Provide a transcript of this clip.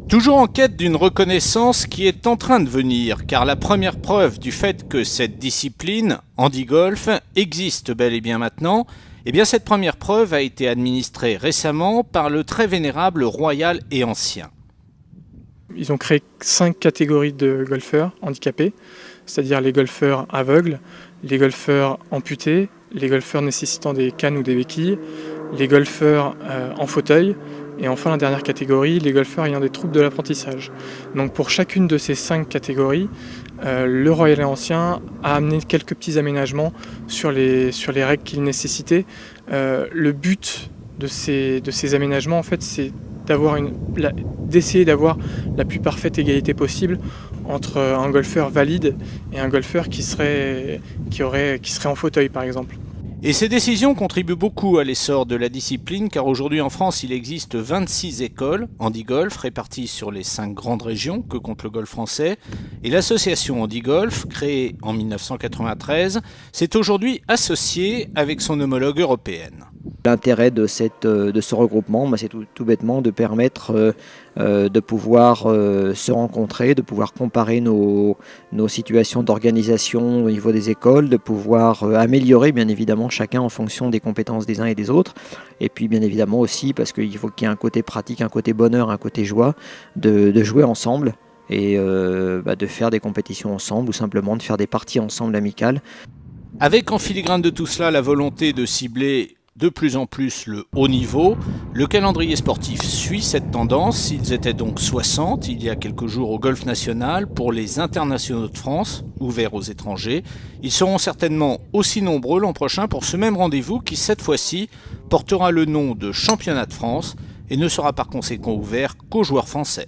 Toujours en quête d'une reconnaissance qui est en train de venir, car la première preuve du fait que cette discipline, handi-golf, existe bel et bien maintenant, eh bien cette première preuve a été administrée récemment par le très vénérable Royal et Ancien. Ils ont créé 5 catégories de golfeurs handicapés, c'est-à-dire les golfeurs aveugles, les golfeurs amputés, les golfeurs nécessitant des cannes ou des béquilles, les golfeurs en fauteuil, et enfin la dernière catégorie, les golfeurs ayant des troubles de l'apprentissage. Donc pour chacune de ces 5 catégories, le Royal et Ancien a amené quelques petits aménagements sur les règles qu'il nécessitait. Le but de ces aménagements, en fait, c'est d'essayer d'avoir la plus parfaite égalité possible entre un golfeur valide et un golfeur qui serait en fauteuil, par exemple. Et ces décisions contribuent beaucoup à l'essor de la discipline, car aujourd'hui en France il existe 26 écoles handi-golf réparties sur les 5 grandes régions que compte le golf français, et l'association handi-golf, créée en 1993, s'est aujourd'hui associée avec son homologue européenne. L'intérêt de ce regroupement, c'est tout bêtement de permettre de pouvoir se rencontrer, de pouvoir comparer nos situations d'organisation au niveau des écoles, de pouvoir améliorer bien évidemment chacun en fonction des compétences des uns et des autres, et puis bien évidemment aussi parce qu'il faut qu'il y ait un côté pratique, un côté bonheur, un côté joie, de jouer ensemble et de faire des compétitions ensemble ou simplement de faire des parties ensemble amicales. Avec en filigrane de tout cela la volonté de cibler de plus en plus le haut niveau, le calendrier sportif suit cette tendance. Ils étaient donc 60 il y a quelques jours au Golf National pour les internationaux de France, ouverts aux étrangers. Ils seront certainement aussi nombreux l'an prochain pour ce même rendez-vous qui, cette fois-ci, portera le nom de Championnat de France et ne sera par conséquent ouvert qu'aux joueurs français.